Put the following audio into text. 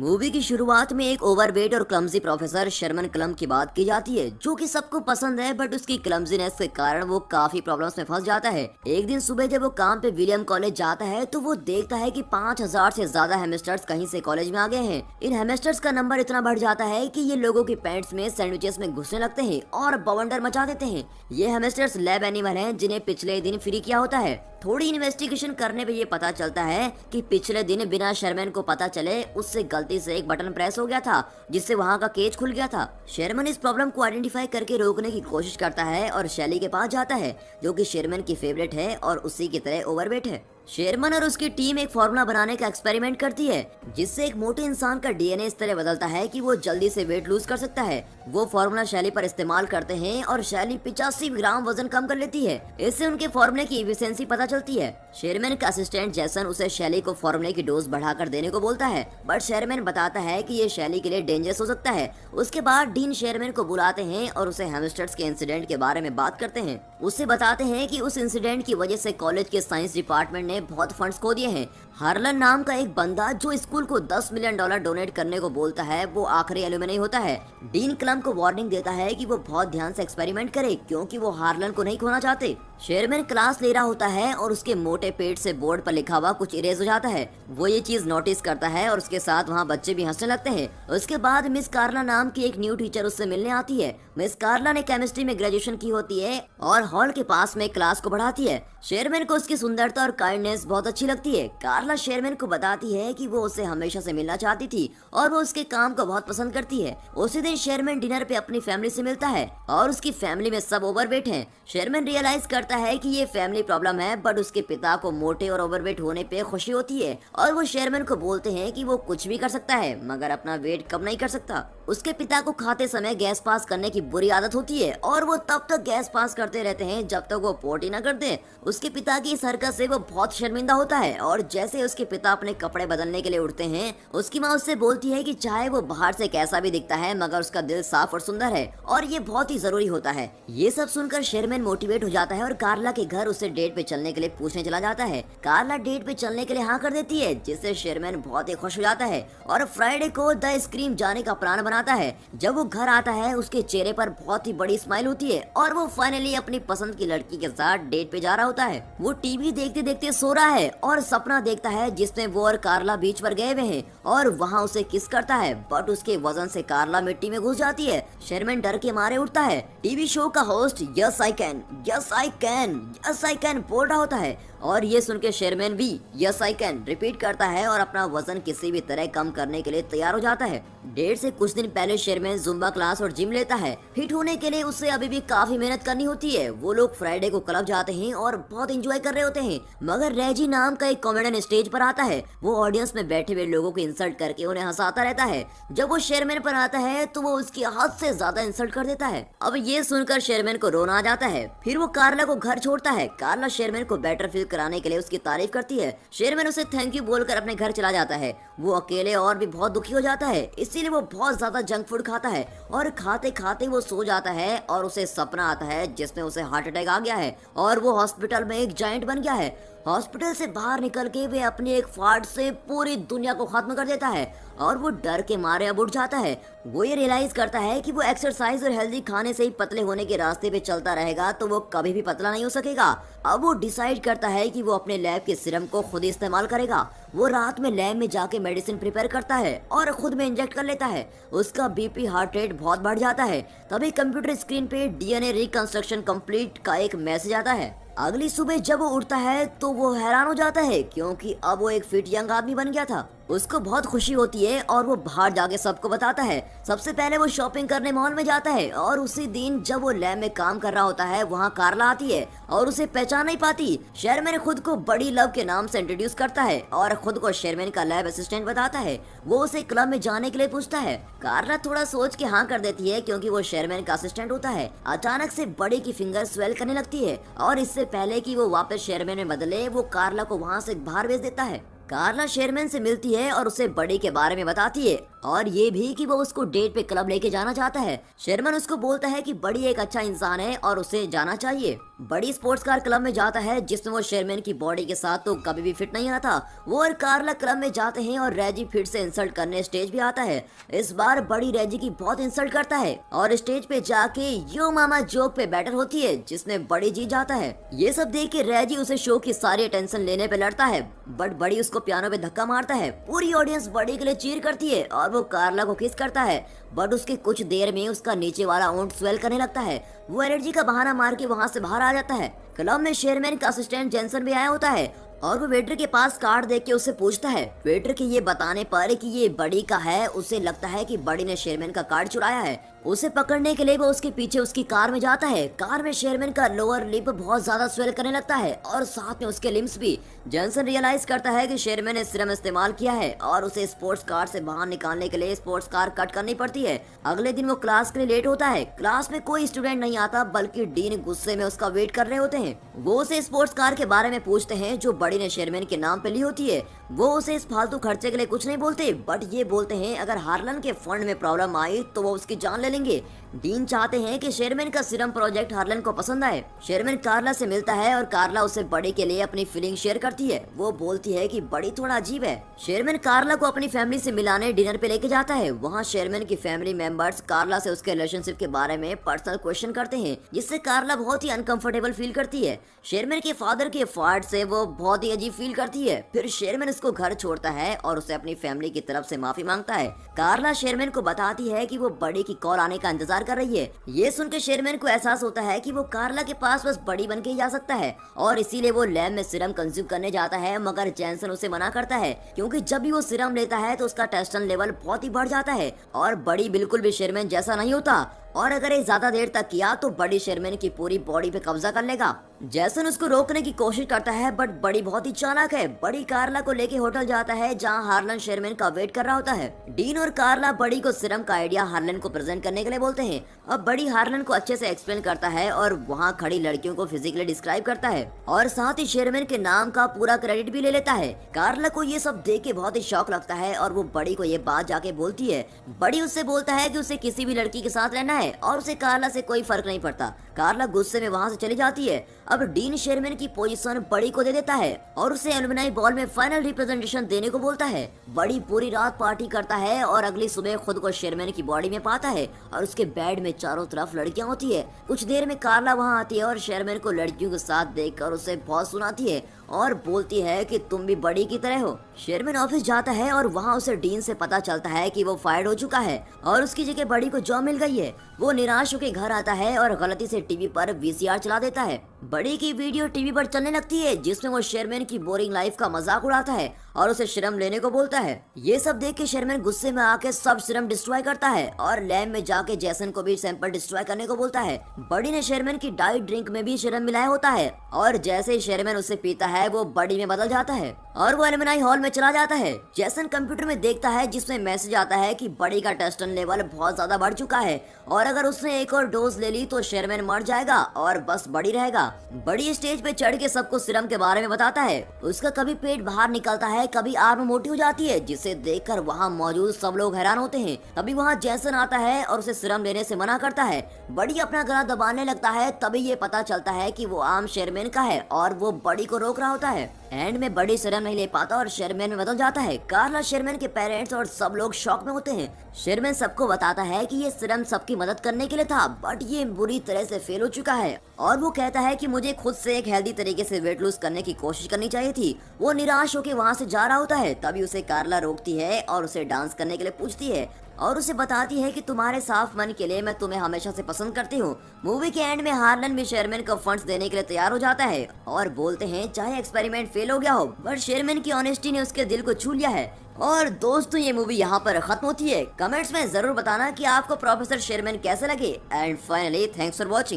Movie की शुरुआत में एक ओवरवेट और क्लमजी प्रोफेसर शर्मन क्लम की बात की जाती है, जो कि सबको पसंद है, बट उसकी क्लमजीनेस के कारण वो काफी प्रॉब्लम्स में फंस जाता है। एक दिन सुबह जब वो काम पे विलियम कॉलेज जाता है तो वो देखता है कि 5000 से ज्यादा हेमस्टर्स कहीं से कॉलेज में आ गए हैं। इन हेमस्टर्स का नंबर इतना बढ़ जाता है कि ये लोगों की पैंट्स में सैंडविचेस में घुसने लगते हैं और बवंडर मचा देते हैं। ये हेमस्टर्स लैब एनिमल हैं जिन्हें पिछले दिन फ्री किया होता है। थोड़ी इन्वेस्टिगेशन करने पे ये पता चलता है कि पिछले दिन बिना शर्मन को पता चले उससे गलती से एक बटन प्रेस हो गया था, जिससे वहाँ का केज खुल गया था। शर्मन इस प्रॉब्लम को आइडेंटिफाई करके रोकने की कोशिश करता है और शैली के पास जाता है, जो कि शर्मन की फेवरेट है और उसी की तरह ओवरवेट है। शेरमन और उसकी टीम एक फॉर्मूला बनाने का एक्सपेरिमेंट करती है, जिससे एक मोटे इंसान का डीएनए इस तरह बदलता है कि वो जल्दी से वेट लूज कर सकता है। वो फॉर्मूला शैली पर इस्तेमाल करते हैं और शैली 85 ग्राम वजन कम कर लेती है। इससे उनके फॉर्मूले की एफिशिएंसी पता चलती है। शेरमैन का असिस्टेंट जैसन उसे शैली को फॉर्मूले की डोज बढ़ाकर देने को बोलता है, बट शेरमैन बताता है कि ये शैली के लिए डेंजरस हो सकता है। उसके बाद डीन शेरमैन को बुलाते हैं और उसे हेमस्टर्स के इंसिडेंट के बारे में बात करते हैं। उससे बताते हैं कि उस इंसिडेंट की वजह से कॉलेज के साइंस डिपार्टमेंट ने बहुत फंड्स खो दिए हैं। हार्लन नाम का एक बंदा जो स्कूल को $10 मिलियन डोनेट करने को बोलता है, वो आखिरी एलुमनी होता है। डीन क्लम को वार्निंग देता है कि वो बहुत ध्यान से एक्सपेरिमेंट करे, क्योंकि वो हार्लन को नहीं खोना चाहते। शेरमैन क्लास ले रहा होता है और उसके मोटे पेट से बोर्ड पर लिखा हुआ कुछ इरेज हो जाता है। वो ये चीज नोटिस करता है और उसके साथ वहाँ बच्चे भी हंसने लगते हैं। उसके बाद मिस कार्ला नाम की एक न्यू टीचर उससे मिलने आती है। मिस कार्ला ने केमिस्ट्री में ग्रेजुएशन की होती है और हॉल के पास में क्लास को बढ़ाती है। शेरमैन को उसकी सुंदरता और काइंडनेस बहुत अच्छी लगती है। कार्ला शेरमैन को बताती है कि वो उससे हमेशा से मिलना चाहती थी और वो उसके काम को बहुत पसंद करती है। उसी दिन शेरमैन डिनर पे अपनी फैमिली से मिलता है और उसकी फैमिली में सब ओवरवेट हैं। शेरमैन रियलाइज करता है कि ये फैमिली प्रॉब्लम है, बट उसके पिता को मोटे और ओवरवेट होने पे खुशी होती है और वो शेरमैन को बोलते हैं कि वो कुछ भी कर सकता है, मगर अपना वेट कम नहीं कर सकता। उसके पिता को खाते समय गैस पास करने की बुरी आदत होती है और वो तब तक गैस पास करते रहते हैं जब तक वो पोटी न कर दे। उसके पिता की इस हरकत से वो बहुत शर्मिंदा होता है और जैसे उसके पिता अपने कपड़े बदलने के लिए उठते हैं, उसकी माँ उससे बोलती है कि चाहे वो बाहर से कैसा भी दिखता है, मगर उसका दिल साफ और सुंदर है और ये बहुत ही जरूरी होता है। ये सब सुनकर शेरमैन मोटिवेट हो जाता है और कार्ला के घर उसे डेट पे चलने के लिए पूछने चला जाता है। कार्ला डेट पे चलने के लिए हाँ कर देती है, जिससे शेरमैन बहुत ही खुश हो जाता है और फ्राइडे को द स्क्रीम जाने का प्लान बनाता है। जब वो घर आता है, उसके चेहरे पर बहुत ही बड़ी स्माइल होती है और वो फाइनली अपनी पसंद की लड़की के साथ डेट पे जा रहा होता है। वो टीवी देखते देखते सो रहा है और सपना देखता है जिसमें वो और कार्ला बीच पर गए हुए हैं और वहाँ उसे किस करता है, बट उसके वजन से कार्ला मिट्टी में घुस जाती है। शेरमैन डर के मारे उठता है। टीवी शो का host yes I can, yes I can, yes I can बोल रहा होता है और ये सुन के शेरमैन भी यस आई कैन रिपीट करता है और अपना वजन किसी भी तरह कम करने के लिए तैयार हो जाता है। डेट से कुछ दिन पहले शेरमैन जुम्बा क्लास और जिम लेता है। फिट होने के लिए उसे अभी भी काफी मेहनत करनी होती है। वो लोग फ्राइडे को क्लब जाते हैं और बहुत एंजॉय कर रहे होते हैं, मगर रेजी नाम का एक कॉमेडियन स्टेज पर आता है। वो ऑडियंस में बैठे हुए लोगों को इंसल्ट करके उन्हें हंसाता रहता है। जब वो शेरमैन पर आता है तो वो उसकी हद से ज्यादा इंसल्ट कर देता है। अब ये सुनकर शेरमैन को रोना आ जाता है। फिर वो कार्ला को घर छोड़ता है। कार्ला शेरमैन को बेटर फील कराने के लिए उसकी तारीफ करती है। शेरमैन उसे थैंक यू बोलकर अपने घर चला जाता है। वो अकेले और भी बहुत दुखी हो जाता है, इसीलिए वो बहुत ज्यादा जंक फूड खाता है और खाते खाते वो सो जाता है और उसे सपना आता है जिसमें उसे हार्ट अटैक आ गया है और वो हॉस्पिटल में एक जायंट बन गया है। हॉस्पिटल से बाहर निकल के वे अपनी एक फाड़ से पूरी दुनिया को खत्म कर देता है और वो डर के मारे अब उठ जाता है। वो ये रियलाइज करता है कि वो एक्सरसाइज और हेल्दी खाने से ही पतले होने के रास्ते पे चलता रहेगा तो वो कभी भी पतला नहीं हो सकेगा। अब वो डिसाइड करता है कि वो अपने लैब के सीरम को खुद ही इस्तेमाल करेगा। वो रात में लैब में जाके मेडिसिन प्रिपेयर करता है और खुद में इंजेक्ट कर लेता है। उसका बीपी हार्ट रेट बहुत बढ़ जाता है। तभी कंप्यूटर स्क्रीन पे डीएनए रिकंस्ट्रक्शन कंप्लीट का एक मैसेज आता है। अगली सुबह जब वो उठता है तो वो हैरान हो जाता है, क्योंकि अब वो एक फिट यंग आदमी बन गया था। उसको बहुत खुशी होती है और वो बाहर जाके सबको बताता है। सबसे पहले वो शॉपिंग करने मॉल में जाता है और उसी दिन जब वो लैब में काम कर रहा होता है, वहाँ कार्ला आती है और उसे पहचान नहीं पाती। शेरमैन खुद को बड़ी लव के नाम से इंट्रोड्यूस करता है और खुद को शेरमैन का लैब असिस्टेंट बताता है। वो उसे क्लब में जाने के लिए पूछता है। कार्ला थोड़ा सोच के हाँ कर देती है, क्योंकि वो शेरमैन का असिस्टेंट होता है। अचानक से बड़ी की फिंगर स्वेल करने लगती है और इससे पहले कि वो वापस शेरमैन में बदले, वो कार्ला को वहाँ से बाहर भेज देता है। कार्ला शेरमैन से मिलती है और उसे बड़ी के बारे में बताती है और ये भी कि वो उसको डेट पे क्लब लेके जाना चाहता है। शर्मन उसको बोलता है कि बड़ी एक अच्छा इंसान है और उसे जाना चाहिए। बड़ी स्पोर्ट्स कार क्लब में जाता है जिसमें वो शेरमैन की बॉडी के साथ तो कभी भी फिट नहीं आता। वो और कार्ला क्लब में जाते हैं और रेजी फिर से इंसल्ट करने स्टेज पे आता है। इस बार बड़ी रेजी की बहुत इंसल्ट करता है और स्टेज पे जाके यो मामा जोक पे बैटल होती है जिसमें बड़ी जीत जाता है। ये सब देख के रेजी उसे शो की सारी अटेंशन लेने पे लड़ता है बट बड़ी उसको पियानो पे धक्का मारता है। पूरी ऑडियंस बड़ी के लिए चीर करती है और वो कार्ला को किस करता है बट उसके कुछ देर में उसका नीचे वाला ओंठ स्वेल करने लगता है। वो एनर्जी का बहाना मार के वहाँ से बाहर आ जाता है। क्लब में शेरमैन का असिस्टेंट जेंसन भी आया होता है और वो वेटर के पास कार्ड देख के उससे पूछता है। वेटर के ये बताने पर कि ये बड़ी का है उसे लगता है कि बड़ी ने शेरमैन का कार्ड चुराया है। उसे पकड़ने के लिए वो उसके पीछे उसकी कार में जाता है। कार में शेरमैन का लोअर लिप बहुत ज्यादा स्वेल करने लगता है और साथ में उसके लिम्स भी। जॉनसन रियलाइज करता है कि शेरमैन ने सीरम इस्तेमाल किया है और उसे स्पोर्ट्स कार से बाहर निकालने के लिए स्पोर्ट्स कार कट करनी पड़ती है। अगले दिन वो क्लास के लिए लेट होता है। क्लास में कोई स्टूडेंट नहीं आता बल्कि डीन गुस्से में उसका वेट कर रहे होते हैं। वो उसे स्पोर्ट्स कार के बारे में पूछते हैं जो बड़ी ने शेरमैन के नाम पे ली होती है। वो उसे इस फालतू खर्चे के लिए कुछ नहीं बोलते बट ये बोलते हैं अगर हार्लन के फंड में प्रॉब्लम आई तो वो उसकी जान ले लेंगे। डीन चाहते हैं कि शेरमैन का सीरम प्रोजेक्ट हार्लन को पसंद आए। शेरमैन कार्ला से मिलता है और कार्ला उसे बड़ी के लिए अपनी फीलिंग शेयर करती है। वो बोलती है कि बड़ी थोड़ा अजीब है। शेरमैन कार्ला को अपनी फैमिली से मिलाने डिनर पे लेके जाता है। वहाँ शेरमैन की फैमिली मेंबर्स कार्ला से उसके रिलेशनशिप के बारे में पर्सनल क्वेश्चन करते हैं जिससे कार्ला बहुत ही अनकंफर्टेबल फील करती है। शेरमैन के फादर के फाड़ से वो बहुत ही अजीब फील करती है। फिर शेरमैन उसको घर छोड़ता है और उसे अपनी फैमिली की तरफ से माफी मांगता है। कार्ला शेरमैन को बताती है कि वो बड़ी की कॉल आने का इंतजार कर रही है। ये सुनकर शेरमैन को एहसास होता है कि वो कार्ला के पास बस बड़ी बन के ही जा सकता है और इसीलिए वो लैब में सीरम कंज्यूम करने जाता है मगर जैनसन उसे मना करता है क्योंकि जब भी वो सीरम लेता है तो उसका टेस्टोस्टेरोन लेवल बहुत ही बढ़ जाता है और बड़ी बिल्कुल भी शेरमैन जैसा नहीं होता और अगर ये ज्यादा देर तक किया तो बड़ी शेरमैन की पूरी बॉडी पे कब्जा कर लेगा। जैसन उसको रोकने की कोशिश करता है बट बड़ी बहुत ही चालाक है। बड़ी कार्ला को लेके होटल जाता है जहां हार्लन शेरमैन का वेट कर रहा होता है। डीन और कार्ला बड़ी को सीरम का आइडिया हार्लन को प्रेजेंट करने के लिए बोलते हैं। अब बड़ी हार्लन को अच्छे से एक्सप्लेन करता है और वहाँ खड़ी लड़कियों को फिजिकली डिस्क्राइब करता है और साथ ही शेरमैन के नाम का पूरा क्रेडिट भी ले लेता है। कार्ला को ये सब देख के बहुत ही शौक लगता है और वो बड़ी को ये बात जाके बोलती है। बड़ी उससे बोलता है कि उसे किसी भी लड़की के साथ रहना है और उसे कार्ला से कोई फर्क नहीं पड़ता। कार्ला गुस्से में वहाँ से चली जाती है। अब डीन शेरमैन की पोजीशन बड़ी को दे देता है और उसे एलुमनाई बॉल में फाइनल रिप्रेजेंटेशन देने को बोलता है। बड़ी पूरी रात पार्टी करता है और अगली सुबह खुद को शेरमैन की बॉडी में पाता है और उसके बेड में चारों तरफ लड़कियां होती है। कुछ देर में कार्ला वहाँ आती है और शेरमैन को लड़कियों के साथ देखकर उसे बहुत सुनाती है और बोलती है कि तुम भी बड़ी की तरह हो। शेरमैन ऑफिस जाता है और वहाँ उसे डीन से पता चलता है कि वो फायर्ड हो चुका है और उसकी जगह बड़ी को जॉब मिल गई है। वो निराश होकर घर आता है और गलती से टीवी पर वीसीआर चला देता है। बड़ी की वीडियो टीवी पर चलने लगती है जिसमें वो शेरमैन की बोरिंग लाइफ का मजाक उड़ाता है और उसे सीरम लेने को बोलता है। ये सब देख के शेरमैन गुस्से में आके सब सीरम डिस्ट्रॉय करता है और लैब में जाके जैसन को भी सैंपल डिस्ट्रॉय करने को बोलता है। बड़ी ने शेरमैन की डाइट ड्रिंक में भी सीरम मिलाया होता है और जैसे ही शेरमैन उसे पीता है वो बड़ी में बदल जाता है और वो एलुमनाई हॉल में चला जाता है। जैसन कंप्यूटर में देखता है जिसमें मैसेज आता है कि बड़ी का टेस्टोस्टेरोन लेवल बहुत ज्यादा बढ़ चुका है और अगर उसने एक और डोज ले ली तो शेरमैन मर जाएगा और बस बड़ी रहेगा। बड़ी स्टेज पे चढ़ के सबको सीरम के बारे में बताता है। उसका कभी पेट बाहर निकलता है कभी आर्म मोटी हो जाती है जिसे देखकर वहाँ मौजूद सब लोग हैरान होते हैं। तभी वहाँ जैसन आता है और उसे सीरम लेने से मना करता है। बड़ी अपना गला दबाने लगता है तभी ये पता चलता है कि वो आम शेरमैन का है और वो बड़ी को रोक रहा होता है। एंड में बड़ी सीरम नहीं ले पाता और शेरमैन में बदल जाता है। कार्ला शेरमैन के पेरेंट्स और सब लोग शॉक में होते हैं। शेरमैन सबको बताता है कि ये सीरम सबकी मदद करने के लिए था बट ये बुरी तरह से फेल हो चुका है और वो कहता है कि मुझे खुद से एक हेल्दी तरीके से वेट लूज करने की कोशिश करनी चाहिए थी। वो निराश होकर वहाँ से जा रहा होता है तभी उसे कार्ला रोकती है और उसे डांस करने के लिए पूछती है और उसे बताती है कि तुम्हारे साफ मन के लिए मैं तुम्हें हमेशा से पसंद करती हूँ। मूवी के एंड में हार्लन भी शेरमैन को फंड्स देने के लिए तैयार हो जाता है और बोलते हैं चाहे एक्सपेरिमेंट फेल हो गया हो बट शेरमैन की ऑनेस्टी ने उसके दिल को छू लिया है। और दोस्तों ये मूवी यहाँ पर खत्म होती है। कमेंट्स में जरूर बताना कि आपको प्रोफेसर शेरमैन कैसे लगे and finally thanks for watching.